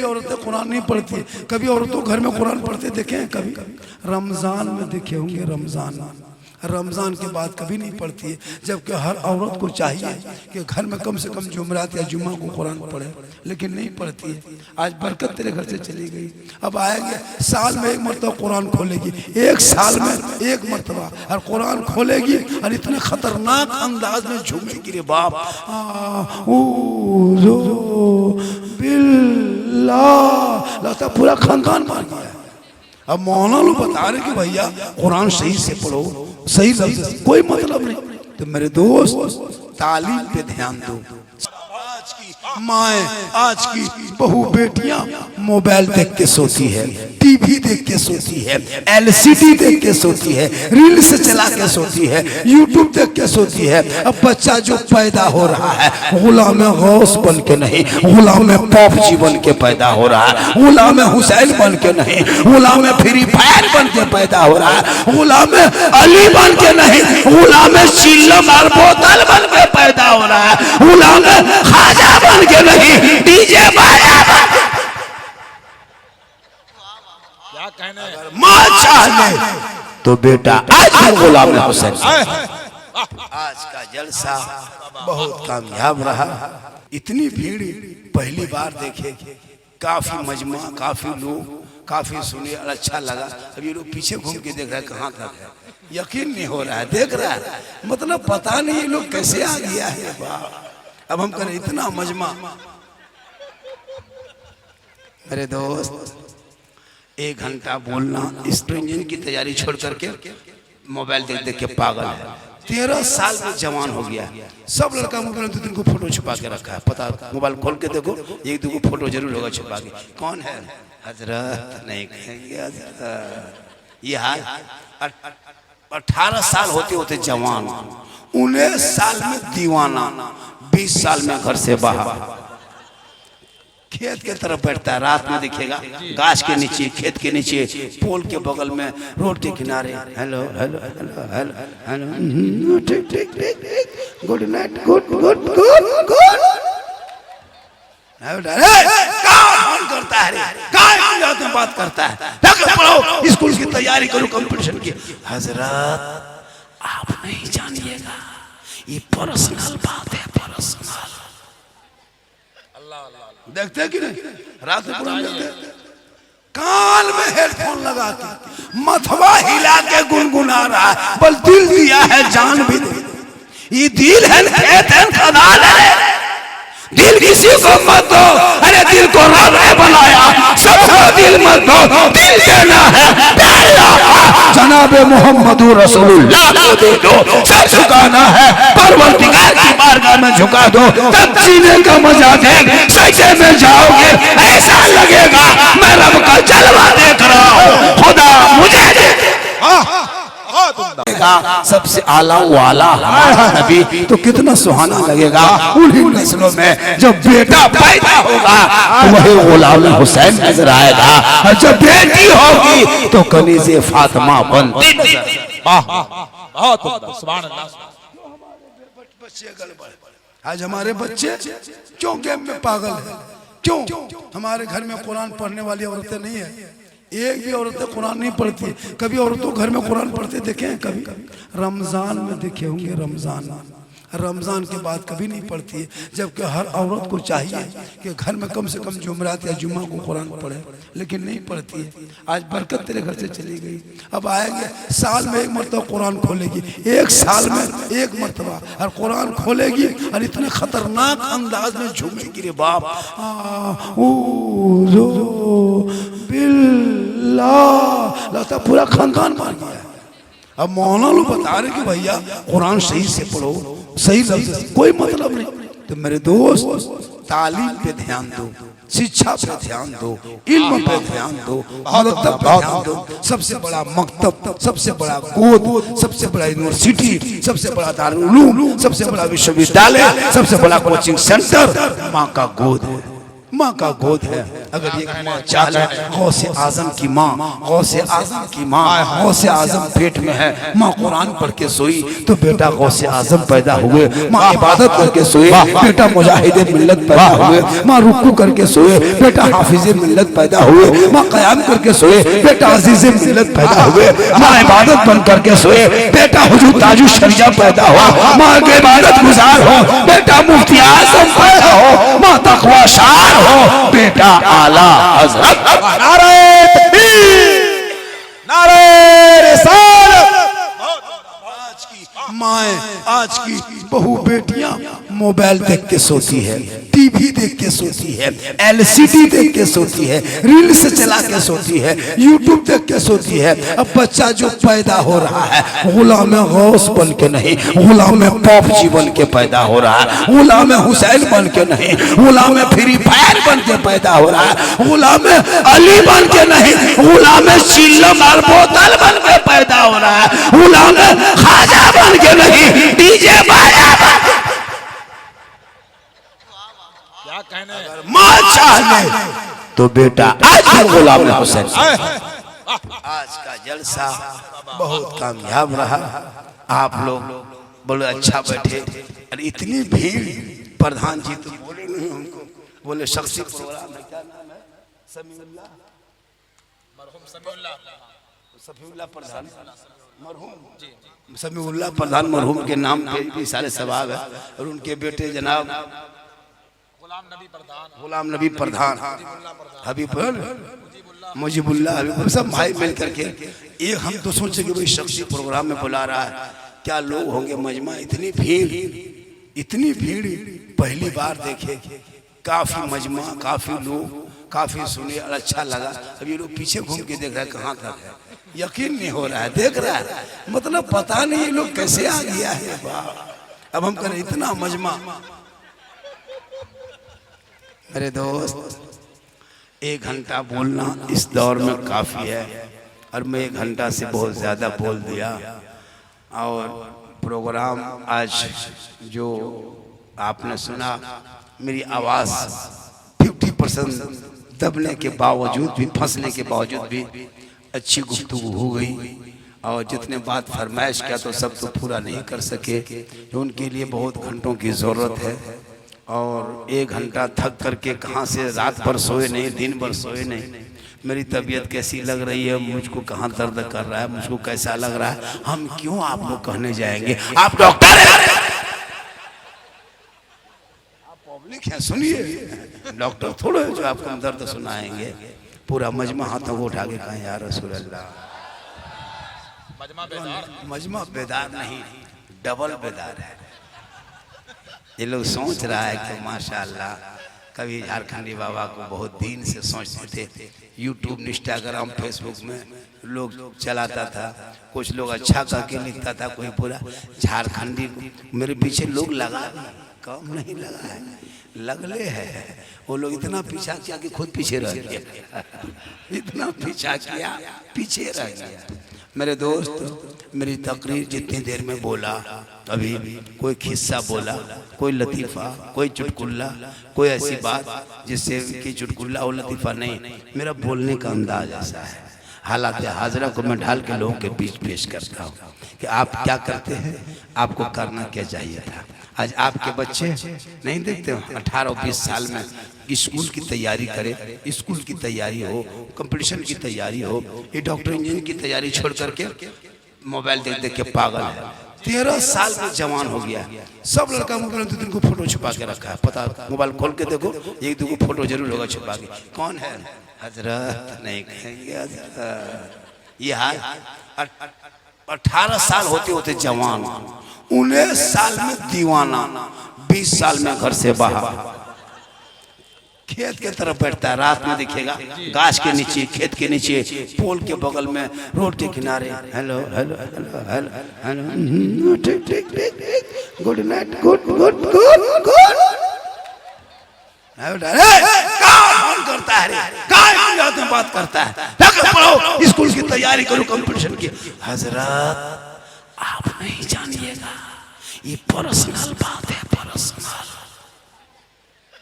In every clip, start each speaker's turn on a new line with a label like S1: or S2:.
S1: भी औरतें कुरान नहीं पढ़ती। कभी औरतों घर में कुरान पढ़ते देखे हैं? कभी रमजान में देखे होंगे। रमजान के बाद कभी नहीं पढ़ती है, जबकि हर औरत को चाहिए कि घर में कम से कम जुमरात या जुम्मा को कुरान पढ़े, लेकिन नहीं पढ़ती है। आज बरकत तेरे घर से चली गई, अब आएंगे साल में एक मरतबा कुरान खोलेगी, एक साल में एक मरतबा, और कुरान खोलेगी और इतने खतरनाक अंदाज में झूमेगी रे बाप, लगता पूरा खानदान मार गया। अब मौलाना लोग बता रहे कि भैया कुरान सही से पढ़ो, सही लफ्ज, कोई मतलब नहीं। तो मेरे दोस्त तालीम पे ध्यान दो। आज की माएँ, आज की बहू बेटियां मोबाइल देख के सोती है, टीवी देख के सोती है, एलसीडी देख के सोती है, रील्स चला के सोती है, यूट्यूब देख के सोती है। अब बच्चा जो पैदा हो रहा है गुलाम गौस बन के नहीं, गुलाम पॉप जी बन के पैदा हो रहा है, गुलाम हुसैन बन के नहीं, गुलाम फ्री फायर बन के पैदा हो रहा है, गुलाम अली बन के नहीं, गुलाम चिल्लम और बोतल बन के पैदा हो रहा है, गुलाम खाजा बन के नहीं, डीजे बाजा बन के।
S2: क्या कहने?
S1: माँ चाहे तो बेटा आज गुलाम हुसैन। आज का जलसा बहुत कामयाब रहा। इतनी भीड़ पहली बार देखे, काफी मजमा, काफी लोग, काफी सुने और अच्छा लगा। अब ये लोग पीछे घूम के देख रहे हैं कहाँ तक है, यकीन नहीं हो रहा है, देख रहा है, मतलब पता नहीं ये लोग कैसे आ गया है। अब हम करें इतना मजमा। मेरे दोस्त 1 घंटा बोलना, इंजीनियरिंग की तैयारी छोड़ करके मोबाइल देख देख के पागल है। 13 साल में जवान हो गया। सब लड़का मोबाइल में 2-3 को फोटो छुपा के रखा है, पता, मोबाइल खोल के देखो 1-2 को फोटो जरूर होगा छुपा के। कौन है? हजरत नहीं कहेंगे हजरत। ये हाल 18 साल होते होते जवान, 19 साल में दीवाना, 20 साल में घर से बाहर। खेत के तरफ बैठता है, रात में दिखेगा गाछ के नीचे, खेत के नीचे, पोल के बगल में, रोड के किनारे, hello hello hello hello hello, ठीक ठीक ठीक, good night, good good good good. Phone करता है, क्या बात करता है, पढ़ो, स्कूल की तैयारी करो, कंपटीशन की। हजरत आप नहीं जानिएगा, ये पर्सनल बात है, पर्सनल। देखते कि नहीं, रात में कुरान देखते, कान में हेडफोन लगा के मथवा हिला के गुनगुना रहा है, बल दिल दिया है जान भी दे। ये दिल है, खेत है, खदान है। दिल किसी को मत दो, अरे दिल को रब ने बनाया, सबको दिल मत दो, दिल देना है प्यारे आका जनाबे मोहम्मद रसूलुल्लाह को दे दो। सब झुकाना है परवरदिगार की बारगाह में झुका दो, तब जीने का मजा देंगे। सजदे में जाओगे ऐसा लगेगा मैं रब का जलवा देख रहा हूँ, खुदा मुझे दे। सबसे आला वाला हमारा नबी, तो कितना सुहाना लगेगा। उन्हीं नस्लों में जब बेटा पैदा होगा तो वही गुलाम हुसैन नजर आएगा, और जब बेटी होगी तो कनीज़े फातिमा बनती नजर।
S2: बहुत सुभान अल्लाह।
S1: आज हमारे बच्चे क्यों गेम में पागल है? क्यों हमारे घर में कुरान पढ़ने वाली औरतें नहीं है? एक भी औरतें कुरान नहीं पढ़ती। कभी औरतों घर में कुरान पढ़ते देखे हैं? कभी रमजान में देखे होंगे। रमजान के बाद कभी नहीं पढ़ती है, जबकि हर औरत को चाहिए कि घर में कम से कम जुमरात या जुम्मा को कुरान पढ़े, लेकिन नहीं पढ़ती है। आज बरकत तेरे घर से चली गई, अब आएंगे साल में एक मरतबा कुरान खोलेगी, एक साल में एक मरतबा, और कुरान खोलेगी और इतने खतरनाक अंदाज में झूमेगी रे बाप, लगता पूरा खानदान मार गया। अब मौलाना लोग बता रहे कि भैया कुरान सही से पढ़ो, सही लफ्ज, कोई मतलब नहीं। तो मेरे दोस्त तालीम पे ध्यान दो, शिक्षा पे ध्यान दो, इल्म पे ध्यान दो, मकतब पे ध्यान दो। सबसे बड़ा मकतब, सबसे बड़ा गोद, सबसे बड़ा यूनिवर्सिटी, सबसे बड़ा दारुल उलूम, सबसे बड़ा विश्वविद्यालय, सबसे बड़ा कोचिंग सेंटर माँ का गोद है। माँ का गोद है। अगर एक माँ चाचा गौसे आजम की माँ, गौसे आजम की माँ, गौसे आजम पेट में है, माँ कुरान पढ़ के सोई तो बेटा गौसे आजम पैदा हुए। माँ इबादत करके सोए, बेटा मुजाहिदे मिल्लत पैदा हुए। माँ रुकू करके सोए, बेटा हाफिजे मिल्लत पैदा हुए। माँ कयाम करके सोए, बेटा अजीजे मिल्लत पैदा हुए। माँ इबादत बन करके सोए, बेटा हुजूर ताजु शरिया पैदा हो। माँ के इबादत गुजार हो, बेटा मुफ्ती आजम पैदा हो। माँ तकवा शार हो, बेटा आला हजरत।
S2: नारे तकबीर, नारे रिसालत।
S1: माए आज की बहू बेटियां मोबाइल देख के सोती है, टीवी देख के सोती है, एलसीडी देख के सोती है, रील्स चला के सोती है, यूट्यूब देख के सोती है। अब बच्चा जो पैदा हो रहा है गुलाम गौस बन के नहीं, गुलाम पॉप जी बन के पैदा हो रहा है। गुलाम हुसैन बन के नहीं, गुलाम फ्री फायर बन के पैदा हो रहा है। गुलाम अली बन के नहीं, गुलाम चिल्लम और बोतल बन के पैदा हो रहा है। गुलाम खाजा बन के नहीं, डीजे बाजा बन के।
S2: क्या कहने?
S1: माँ चाहे तो बेटा आज भी गुलाम हुसैन। आज का जलसा बहुत कामयाब रहा। आप लोग बोले अच्छा बैठे, और इतनी भीड़। प्रधान जी तो बोले नहीं हमको, बोले शख्सी प्रोग्राम है, क्या नाम है? समीउल्लाह,
S2: मरहूम समीउल्लाह,
S1: सफीउल्लाह प्रधान मरहूम समीउल्लाह प्रधान मरहूम के नाम पे भी सारे सवाब है। और उनके बेटे जनाब गुलाम नबी प्रधान, हबीब मुजीबुल्लाह हबीब, सब भाई मिल करके एक हम तो सोचे कि भाई शख्सी प्रोग्राम में बुला रहा है, क्या लोग होंगे मजमा। इतनी भीड़ पहली बार देखे। काफी मजमा, काफी लोग, काफी सुने और अच्छा लगा। अब ये लोग पीछे घूम के देख रहे हैं कहाँ तक है, यकीन नहीं हो रहा है। देख रहा है मतलब पता नहीं ये लोग कैसे आ गया है। अब हम करें इतना मजमा। मेरे दोस्त, 1 घंटा बोलना इस दौर में काफ़ी है, और मैं 1 घंटा से बहुत ज़्यादा बोल दिया। और प्रोग्राम आज जो आपने सुना, मेरी आवाज़ 50% दबने के बावजूद भी, फंसने के बावजूद भी अच्छी गुफ्तगू हो गई। और जितने बात फरमाइश किया तो सब तो पूरा नहीं कर सके, उनके लिए बहुत घंटों की ज़रूरत है। और 1 घंटा थक करके कहाँ से रात भर सोए नहीं, दिन भर सोए नहीं। मेरी तबीयत कैसी लग रही है, मुझको कहाँ दर्द कर रहा है, मुझको कैसा लग रहा है, हम क्यों आप लोग कहने जाएंगे? आप डॉक्टर हैं, आप पब्लिक हैं, सुनिए। डॉक्टर थोड़े जो आपको दर्द सुनाएंगे। पूरा मजमा हाथों को उठा के कहें या रसूल अल्लाह। मजमा बेदार नहीं, डबल बेदार है। ये लोग सोच रहा है कि माशाअल्लाह, कभी झारखंडी बाबा को बहुत दिन से सोचते थे। यूट्यूब, इंस्टाग्राम, फेसबुक में लोग चलाता था, कुछ लोग अच्छा करके लिखता था, कोई पूरा झारखंडी। मेरे पीछे लोग लगा, कम नहीं लगा है, लगले है। वो लोग इतना पीछा किया कि खुद पीछे रह गया। इतना पीछा किया, पीछे रह गया। मेरे दोस्त, मेरी तकरीर जितनी देर में बोला, अभी कोई किस्सा बोला, कोई लतीफ़ा, कोई चुटकुल्ला, कोई ऐसी बात जिससे कि चुटकुल्ला और लतीफ़ा नहीं, मेरा बोलने का अंदाज ऐसा है। हालात हाजरा को मैं ढाल के लोगों के बीच पेश करता हूँ कि आप क्या करते हैं, आपको करना क्या चाहिए था। आज आपके बच्चे नहीं देखते हो 18-20 साल में स्कूल की तैयारी करे, स्कूल की तैयारी हो, कंपटीशन की तैयारी हो, ये डॉक्टर इंजीनियर की तैयारी छोड़ करके मोबाइल देख देख के पागल है। 13 साल में जवान हो गया। सब लड़का मोबाइल में 2-3 को फोटो छुपा के रखा है। पता, मोबाइल खोल के देखो, 1-2 को फोटो जरूर होगा छुपा के। कौन है? हजरत नहीं कहेंगे हजरत। ये हाल 18 साल होते होते जवान, 19 साल में दीवाना, 20 साल में घर से बाहर। खेत के तरफ बैठता है, रात में दिखेगा गाछ के नीचे, खेत के नीचे, पोल के बगल में, रोड के किनारे। Hello hello hello hello hello, ठीक ठीक ठीक, good night, good good good good. कौन करता है रे? कहाँ में बात करता है? पढ़ो, स्कूल की तैयारी करो, कंपटीशन की। हजरत आप नहीं जानिएगा, ये पर्सनल बात है, पर्सनल।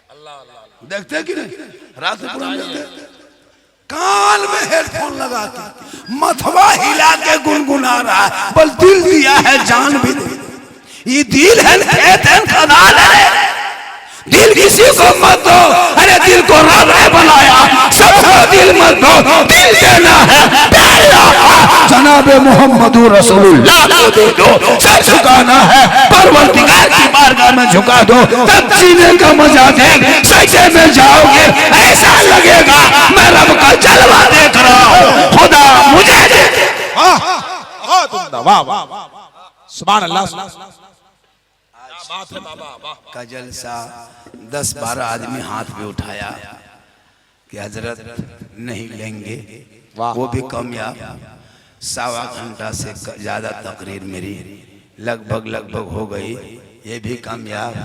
S2: अल्लाह अल्लाह।
S1: देखते कि नहीं? रात में कुरान देखते, कान में हेडफोन लगा के मथवा हिला के गुनगुना रहा है, बस दिल दिया है जान भी नहीं। ये दिल है खेत है खदान है, दिल किसी को मत दो, अरे दिल को रब ने बनाया, सबको दिल मत दो, दिल देना है जनाबे मोहम्मदुर रसूलुल्लाह को दे दो, सब झुकाना है परवरदिगार की बारगाह में झुका दो, तब जीने का मजा देख, सजदे में जाओगे ऐसा लगेगा मैं रब का जलवा देख रहा हूँ, खुदा मुझे दे।
S2: वाह वाह सुभान अल्लाह, बात है बाबा वाह
S1: का जलसा 10-12 आदमी हाथ पे उठाया कि हजरत नहीं लेंगे, वो भी कामयाब। 1.25 घंटा से ज्यादा तकरीर मेरी लगभग हो गई, ये भी कामयाब।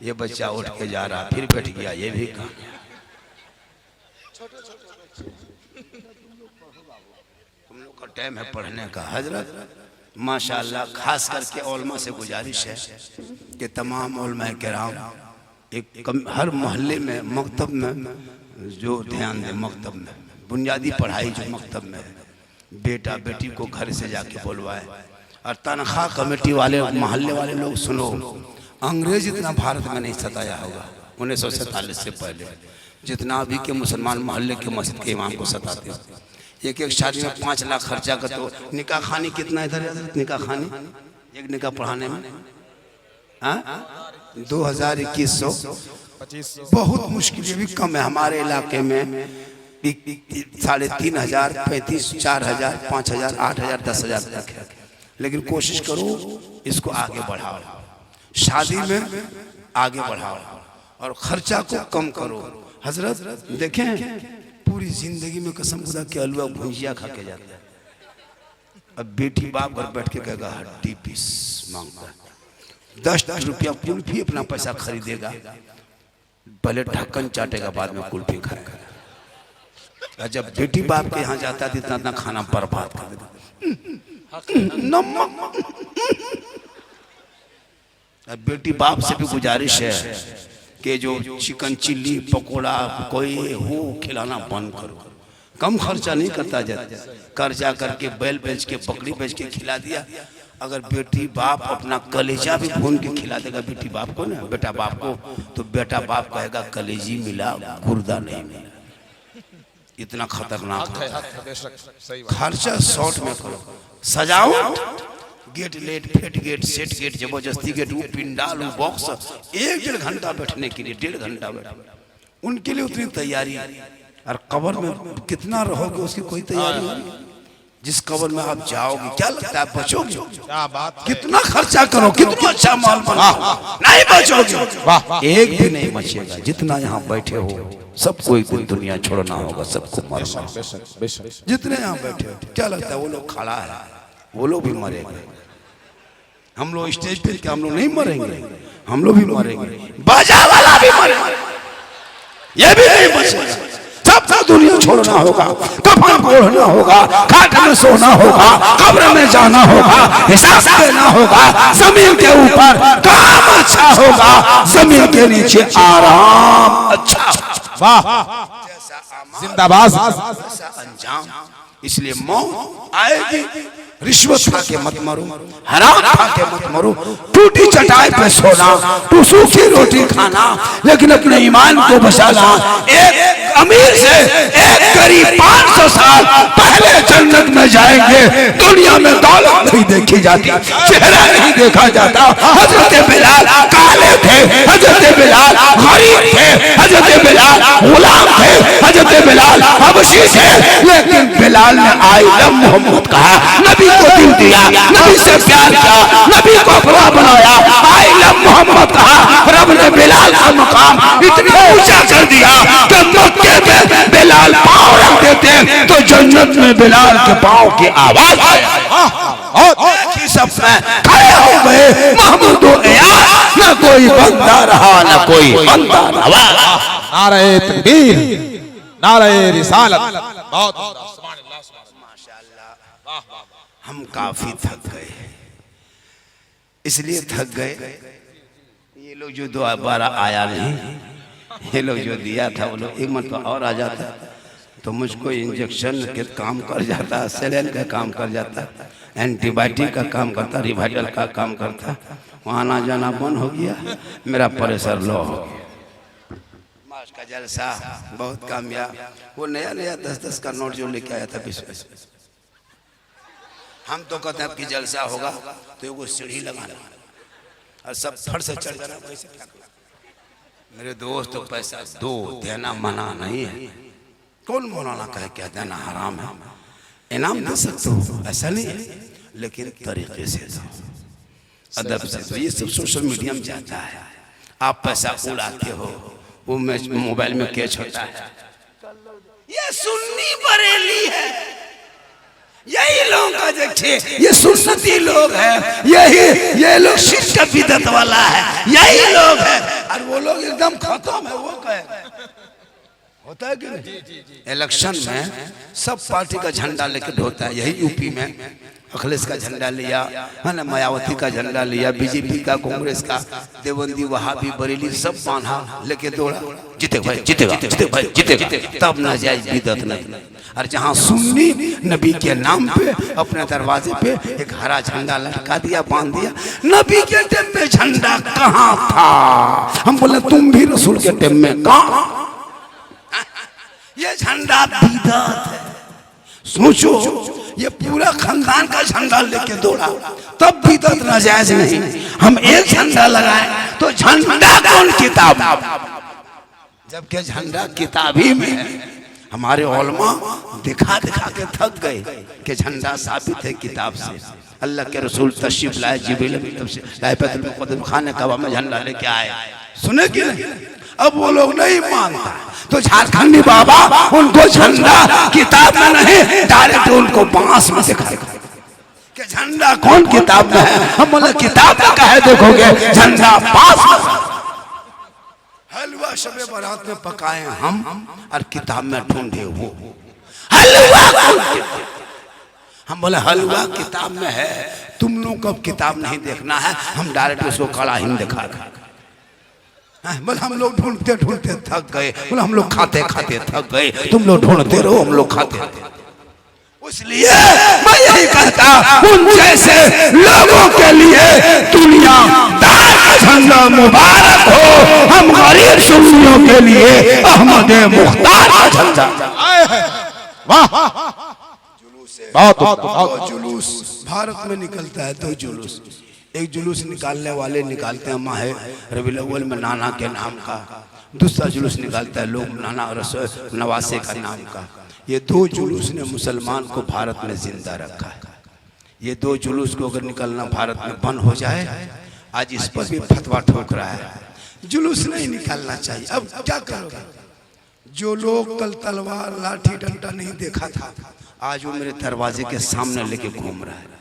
S1: ये बच्चा उठ के जा रहा, फिर बैठ गया, ये भी कामयाब। तुम लोग का टाइम है पढ़ने का हजरत, माशाअल्लाह। खास करके उलमा से गुजारिश है कि तमाम उलमा किराम हर मोहल्ले में मकतब में जो ध्यान दे, मकतब में बुनियादी पढ़ाई जो मकतब में है, बेटा बेटी को घर से जाके बोलवाए। और तनख्वाह कमेटी वाले मोहल्ले वाले लोग सुनो, अंग्रेज इतना भारत में नहीं सताया होगा 1947 से पहले जितना अभी के मुसलमान मोहल्ले के मस्जिद के इमाम को सताते हैं। एक शादी में 5 लाख खर्चा कर, तो निकाह खानी कितना इधर है? निकाह खानी एक निकाह पढ़ाने में 2200 बहुत मुश्किल, ये भी कम है। हमारे इलाके में 3,500, 35, 4,000, 5,000, 8,000, 10,000 तक है। लेकिन कोशिश करो इसको आगे बढ़ाओ, शादी में आगे बढ़ाओ और खर्चा को कम करो। हजरत देखें पूरी जिंदगी में कसम खुदा के हलवा भुजिया खा के जाता है, अब बेटी बाप घर बैठ के कहेगा हड्डी पीस मांगता है, 10 रुपया कुल्फी अपना पैसा खरीदेगा, पहले ढक्कन चाटेगा बाद में कुल्फी खाएगा। जब बेटी बाप के यहाँ जाता है इतना इतना खाना बर्बाद कर देगा, नमक। बेटी बाप से भी गुजारिश है कि जो चिकन चिल्ली पकोड़ा कोई हो खिलाना बंद करो, कम खर्चा नहीं करता जाता, कर्जा करके बैल बेच के बकरी बेच के खिला दिया। अगर बेटी बाप अपना कलेजा भी भून के खिला देगा बेटी बाप को ना, बेटा बाप को, तो बेटा बाप कहेगा कलेजी मिला गुर्दा नहीं मिला। इतना खतरनाक है। खर्चा शॉर्ट में करो, सजाओ, गेट लेट, फेट गेट, सेट गेट, जबरदस्ती गेट, वो पिंडाल, वो बॉक्स, 1-1.5 घंटा बैठने के लिए, 1.5 घंटा बैठ, उनके लिए उतनी तैयारी। और कब्र में कितना रहोगे उसकी कोई तैयारी नहीं। जिस कब्र में आप जाओगे क्या लगता है बचोगे? क्या बात, कितना खर्चा करो, कितना अच्छा माल बनाओ, नहीं बचोगे, एक भी नहीं बचेगा। जितना यहाँ बैठे हो सबको एक दिन दुनिया छोड़ना होगा, सबको मरना। जितने यहाँ बैठे हो क्या लगता है वो लोग खड़ा है, वो लोग भी मरेंगे। हम लोग स्टेज पे क्या हम लोग नहीं मरेंगे? हम लोग भी मरेंगे, बाजा वाला भी मरेगा, ये भी नहीं बचेगा। सबको दुनिया छोड़ना होगा, कफन ओढ़ना होगा, खाट में सोना होगा, कब्र में जाना होगा, हिसाब देना होगा। जमीन के ऊपर काम अच्छा होगा, जमीन के नीचे आराम अच्छा।
S2: वाह जिंदाबाद।
S1: अंजाम इसलिए मौत आएगी, रिश्वत खा के मत मरो, हराम खा के मत मरो, टूटी चटाई पे सोना, तू सूखी रोटी खाना, लेकिन अपने ईमान को बचाना। एक अमीर से एक गरीब 500 साल पहले जन्नत में जाएंगे। दुनिया में दौलत नहीं देखी जाती, चेहरा नहीं देखा जाता। हजरत बिलाल काले थे, हजरत बिलाल गरीब थे, हजरत बिलाल गुलाम थे, हजरत बिलाल हबशी थे, लेकिन बिलाल ने आई लव मोहम्मद कहा, नबी को दिल दिया, नबी से प्यार किया, नबी को अपना बनाया, आई लव मोहम्मद कहा। रब ने बिलाल का मकाम इतना ऊंचा कर दिया कि मक्के में बिलाल पांव रख देते तो जन्नत में बिलाल के पांव की आवाज आई। सब में खड़े हो गए महमूद न कोई बंदा रहा, न कोई बंदा रहा।
S2: नारे तकबीर, नारे रिसालत। बहुत
S1: हम काफी थक गए, इसलिए थक गए। ये लोग जो दोबारा आया नहीं, ये लोग जो दिया था वो लोग एक मरतबा और आ जाता तो मुझको इंजेक्शन के काम कर जाता, सेलेन का काम कर जाता, एंटीबायोटिक का काम करता, रिवाइटल का काम करता, वहाँ आना जाना बंद हो गया, मेरा प्रेशर लो हो गया। मास का जलसा बहुत कामयाब। वो नया नया 10-10 का नोट जो लेके आया था 20। हम तो कहते हैं कि जलसा होगा तो वो सीढ़ी लगाना और सब फट से चढ़ जाना, वैसे क्या करना? मेरे दोस्त तो पैसा दो, देना मना नहीं है। कौन मौलाना कहे क्या देना हराम है? इनाम दे सकते हो, ऐसा नहीं है, लेकिन तरीके से दो, अदब से। तो ये सब सोशल मीडिया में जाता है, आप पैसा उड़ाते हो, वो मोबाइल में कैच होता है। ये सुन्नी बरेली है, यही लोग का देखिए, ये सुन्नती लोग हैं, यही ये लोग शिर्क का बिदअत वाला है, यही लोग हैं। और वो लोग एकदम खत्म है। वो कहे होता है कि नहीं? इलेक्शन में सब पार्टी का झंडा लेके ढोता है। यही यूपी में अखिलेश का झंडा लिया है ना, मायावती का झंडा लिया, बीजेपी का, कांग्रेस का, देवबंदी, वहाबी, बरेली सब बांधा लेके दौड़ा, जीतेगा भाई, जीतेगा, जीतेगा भाई, जीतेगा। तब नाजायज बिदअत नहीं। और जहाँ सुन्नी नबी के नाम पे अपने दरवाजे पे एक हरा झंडा लटका दिया, बांध दिया। नबी के टाइम में झंडा कहाँ था? हम बोले तुम भी रसूल के टाइम में कहाँ? ये झंडा बिदअत है। सोचो, ये पूरा खानदान का झंडा लेके दौड़ा, तब बिदअत नाजायज नहीं। हम एक झंडा लगाए तो झंडा कौन किताब? जबकि झंडा किताबी में है। हमारे उलमा दिखा दिखा के थक गए कि झंडा साबित है किताब से। अल्लाह के रसूल तशरीफ लाए, जिब्रील लाए, खाने कबा में झंडा लेके आए, सुने कि नहीं? अब वो लोग नहीं मानता तो झारखंडी बाबा उनको झंडा किताब में नहीं, डायरेक्ट उनको बांस में दिखाएगा कि झंडा कौन किताब में है। हम बोले किताब में कहे देखोगे, झंडा बांस में। हलवा शबे बारात में पकाए हम और किताब में ढूंढे वो हलवा। हम बोले हलवा किताब में है, तुम लोग को किताब नहीं देखना है, हम डायरेक्ट उसको कड़ा ही दिखा। बोले हम लोग ढूंढते ढूंढते थक गए, बोले हम लोग खाते खाते थक गए, तुम लोग ढूंढते रहो, हम लोग खाते। इसलिए मैं यही कहता उन जैसे लोगों के लिए दुनिया दार का झंडा मुबारक हो, हम गरीब सुन्नियों के लिए अहमद मुख्तार का झंडा।
S2: वाह, बहुत
S1: जुलूस भारत में निकलता है। दो जुलूस, एक जुलूस निकालने वाले निकालते हैं माह रबीउल अव्वल में नाना के नाम का, दूसरा जुलूस निकालता है लोग नाना नवासे का नाम का। ये दो जुलूस ने मुसलमान को भारत में जिंदा रखा है। ये दो जुलूस को अगर निकलना भारत में बंद हो जाए, आज इस पर भी फतवा ठोक रहा है, जुलूस नहीं निकालना चाहिए। अब क्या करोगे? जो लोग कल तलवार लाठी डंडा नहीं देखा था, आज वो मेरे दरवाजे के सामने लेके घूम रहा है।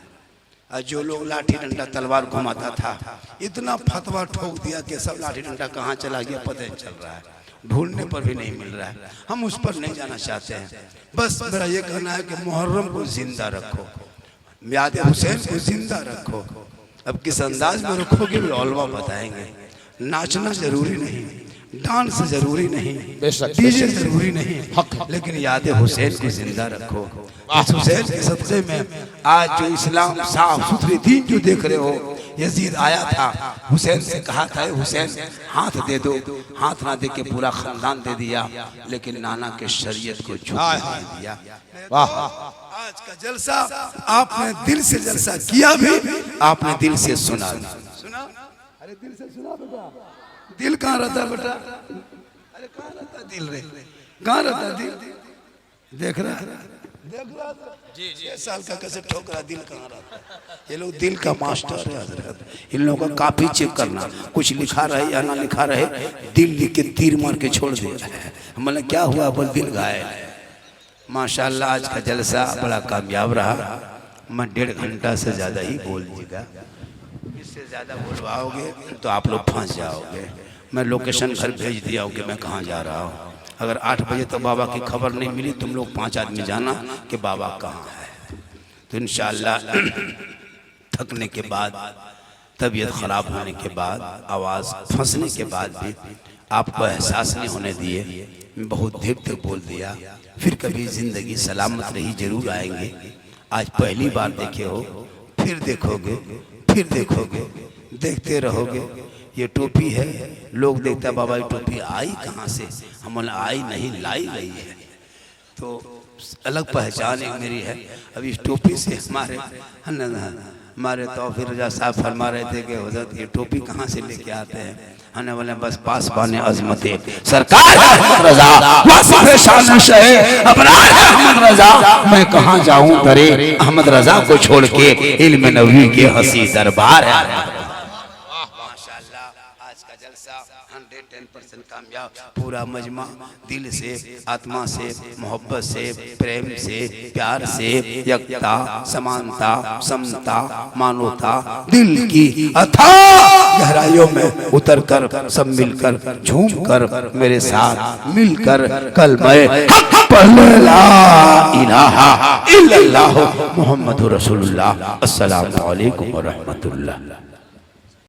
S1: और जो लोग लाठी डंडा तलवार घुमाता था, इतना फतवा ठोक दिया कि सब लाठी डंडा कहाँ चला गया पता नहीं चल रहा है, ढूंढने पर भी नहीं मिल रहा है। हम उस पर नहीं जाना चाहते हैं। बस मेरा ये कहना है कि मुहर्रम को जिंदा रखो, याद हुसैन को जिंदा रखो। अब किस अंदाज में रखोगे भी उलमा बताएंगे। नाचना जरूरी नहीं, डांस जरूरी नहीं, डीजे जरूरी नहीं, लेकिन याद हुसैन को जिंदा रखो। हुसैन के सदक़े में आज जो इस्लाम साफ सुथरी दीन जो देख रहे हो, यजीद आया था, हुसैन से कहा था हुसैन हाथ दे दो, हाथ ना दे के पूरा खानदान दे दिया, लेकिन नाना के शरीयत को झुका दिया। वाह, आज का जलसा आपने दिल से जलसा किया भी, आपने दिल से सुना भी। सुना? अरे दिल से सुना बेटा, दिल कहाँ रहता बेटा? अरे कहाँ रहता दिल रे? कहाँ रहता दिल? देख रहा जी 6 साल का कैसे ठोक रहा, दिल कहाँ रहता? ये लोग दिल का मास्टर है हजरत। इन लोगों का काफी चेक करना, कुछ लिखा रहे या ना लिखा रहे, दिल लिख के तीर मार के छोड़ दिया। हमने क्या हुआ, बोल दिल घायल। माशाल्लाह आज का जलसा बड़ा कामयाब रहा। मैं 1.5 घंटा से ज़्यादा ही बोल दीजिएगा, इससे ज़्यादा बोलवाओगे तो आप लोग फंस जाओगे। मैं लोकेशन घर भेज दिया हूँ कि मैं कहाँ जा रहा हूँ। अगर 8 बजे तक बाबा की खबर नहीं मिली, तुम लोग 5 आदमी जाना कि बाबा कहाँ है। तो इंशाअल्लाह थकने के बाद, तबीयत ख़राब होने के बाद, आवाज़ फंसने के बाद भी आपको एहसास नहीं होने दिए। मैं बहुत देर तक बोल दिया। फिर कभी जिंदगी सलामत रही जरूर आएंगे। आज पहली बार देखे हो, फिर देखोगे, फिर देखोगे, देखते रहोगे। ये टोपी है, लोग देखता बाबा ये टोपी आई कहाँ से, हम बोले आई नहीं लाई गई है। तो अलग पहचान एक मेरी है। अब इस टोपी से हमारे तौफीक रजा साहब फरमा रहे थे कि हज़रत ये टोपी कहाँ से लेके आते हैं। हमने बोले बस पास बाने अजमत सरकार है अहमद रजा, वासिफ शान शहे अबरार है अहमद रजा। मैं कहाँ जाऊँ दरे अहमद रजा को छोड़ के, इल्म नबी के हसी दरबार है। माशाल्लाह आज का जलसा 110% कामयाब। पूरा मजमा दिल से, आत्मा से, मोहब्बत से, प्रेम से, प्यार से, एकता, समानता, समता, मानवता, दिल की अथाह गहराइयों में उतर कर सब मिलकर झूम कर मेरे साथ मिलकर कलमा हक पढ़ ला इलाहा इल्लल्लाह मुहम्मदुर रसूलुल्लाह। अस्सलामु अलैकुम व रहमतुल्लाह।